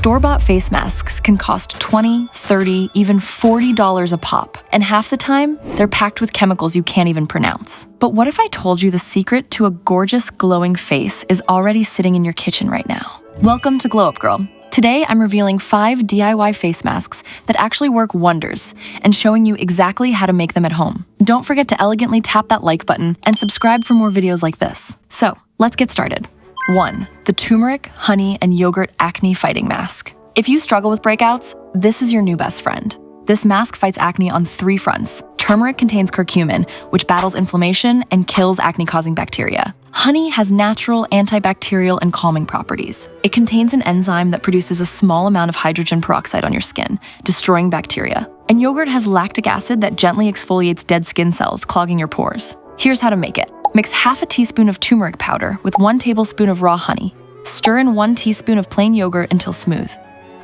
Store-bought face masks can cost $20, $30, even $40 a pop, and half the time, they're packed with chemicals you can't even pronounce. But what if I told you the secret to a gorgeous, glowing face is already sitting in your kitchen right now? Welcome to Glow Up Girl. Today, I'm revealing 5 DIY face masks that actually work wonders and showing you exactly how to make them at home. Don't forget to elegantly tap that like button and subscribe for more videos like this. So, let's get started. 1. The Turmeric, Honey, and Yogurt Acne-Fighting Mask. If you struggle with breakouts, this is your new best friend. This mask fights acne on 3 fronts. Turmeric contains curcumin, which battles inflammation and kills acne-causing bacteria. Honey has natural antibacterial and calming properties. It contains an enzyme that produces a small amount of hydrogen peroxide on your skin, destroying bacteria. And yogurt has lactic acid that gently exfoliates dead skin cells, clogging your pores. Here's how to make it. Mix half a teaspoon of turmeric powder with 1 tablespoon of raw honey. Stir in 1 teaspoon of plain yogurt until smooth.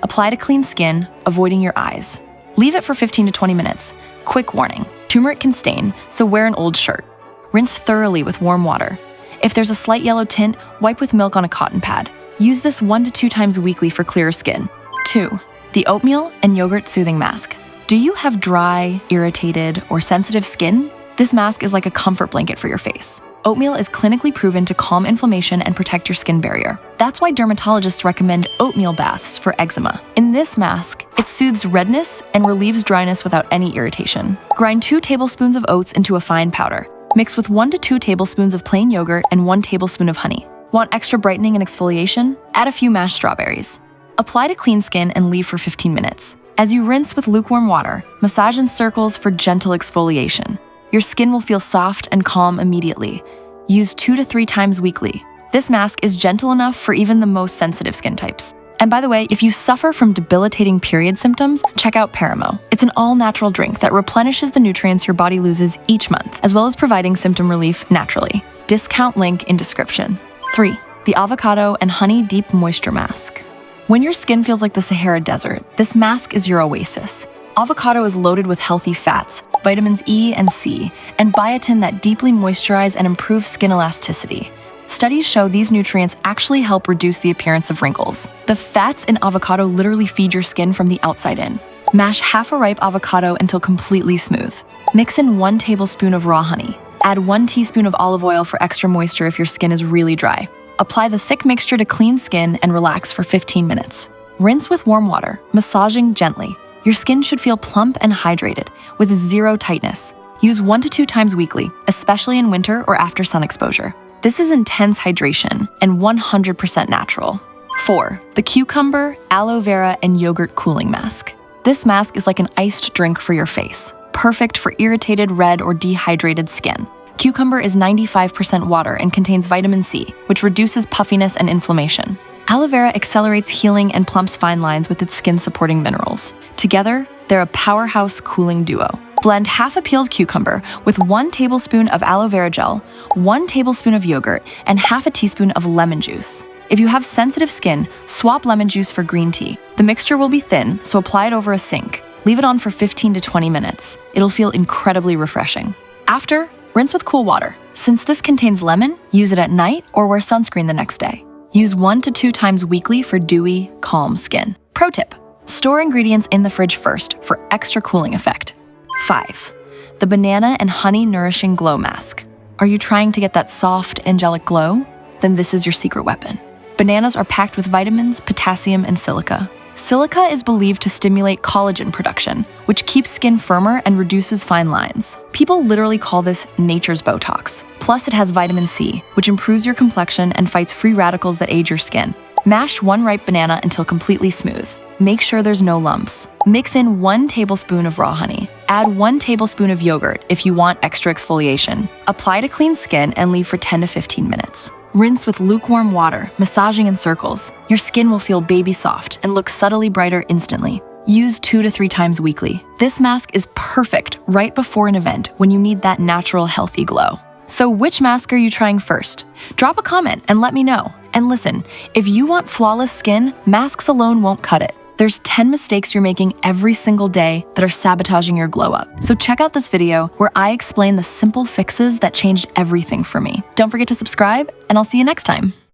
Apply to clean skin, avoiding your eyes. Leave it for 15 to 20 minutes. Quick warning, turmeric can stain, so wear an old shirt. Rinse thoroughly with warm water. If there's a slight yellow tint, wipe with milk on a cotton pad. Use this 1 to 2 times weekly for clearer skin. 2. The Oatmeal and Yogurt Soothing Mask. Do you have dry, irritated, or sensitive skin? This mask is like a comfort blanket for your face. Oatmeal is clinically proven to calm inflammation and protect your skin barrier. That's why dermatologists recommend oatmeal baths for eczema. In this mask, it soothes redness and relieves dryness without any irritation. Grind 2 tablespoons of oats into a fine powder. Mix with 1 to 2 tablespoons of plain yogurt and 1 tablespoon of honey. Want extra brightening and exfoliation? Add a few mashed strawberries. Apply to clean skin and leave for 15 minutes. As you rinse with lukewarm water, massage in circles for gentle exfoliation. Your skin will feel soft and calm immediately. Use 2 to 3 times weekly. This mask is gentle enough for even the most sensitive skin types. And by the way, if you suffer from debilitating period symptoms, check out Perimo. It's an all-natural drink that replenishes the nutrients your body loses each month, as well as providing symptom relief naturally. Discount link in description. 3. The Avocado and Honey Deep Moisture Mask. When your skin feels like the Sahara Desert, this mask is your oasis. Avocado is loaded with healthy fats, vitamins E and C, and biotin that deeply moisturize and improve skin elasticity. Studies show these nutrients actually help reduce the appearance of wrinkles. The fats in avocado literally feed your skin from the outside in. Mash half a ripe avocado until completely smooth. Mix in 1 tablespoon of raw honey. Add 1 teaspoon of olive oil for extra moisture if your skin is really dry. Apply the thick mixture to clean skin and relax for 15 minutes. Rinse with warm water, massaging gently. Your skin should feel plump and hydrated, with 0 tightness. Use 1 to 2 times weekly, especially in winter or after sun exposure. This is intense hydration and 100% natural. 4. The Cucumber, Aloe Vera, and Yogurt Cooling Mask. This mask is like an iced drink for your face, perfect for irritated, red, or dehydrated skin. Cucumber is 95% water and contains vitamin C, which reduces puffiness and inflammation. Aloe vera accelerates healing and plumps fine lines with its skin-supporting minerals. Together, they're a powerhouse cooling duo. Blend half a peeled cucumber with 1 tablespoon of aloe vera gel, 1 tablespoon of yogurt, and half a teaspoon of lemon juice. If you have sensitive skin, swap lemon juice for green tea. The mixture will be thin, so apply it over a sink. Leave it on for 15 to 20 minutes. It'll feel incredibly refreshing. After, rinse with cool water. Since this contains lemon, use it at night or wear sunscreen the next day. Use 1 to 2 times weekly for dewy, calm skin. Pro tip: store ingredients in the fridge first for extra cooling effect. 5. The Banana and Honey Nourishing Glow Mask. Are you trying to get that soft, angelic glow? Then this is your secret weapon. Bananas are packed with vitamins, potassium, and silica. Silica is believed to stimulate collagen production, which keeps skin firmer and reduces fine lines. People literally call this nature's Botox. Plus, it has vitamin C, which improves your complexion and fights free radicals that age your skin. Mash 1 ripe banana until completely smooth. Make sure there's no lumps. Mix in 1 tablespoon of raw honey. Add 1 tablespoon of yogurt if you want extra exfoliation. Apply to clean skin and leave for 10 to 15 minutes. Rinse with lukewarm water, massaging in circles. Your skin will feel baby soft and look subtly brighter instantly. Use 2 to 3 times weekly. This mask is perfect right before an event when you need that natural, healthy glow. So which mask are you trying first? Drop a comment and let me know. And listen, if you want flawless skin, masks alone won't cut it. There's 10 mistakes you're making every single day that are sabotaging your glow up. So check out this video where I explain the simple fixes that changed everything for me. Don't forget to subscribe, and I'll see you next time.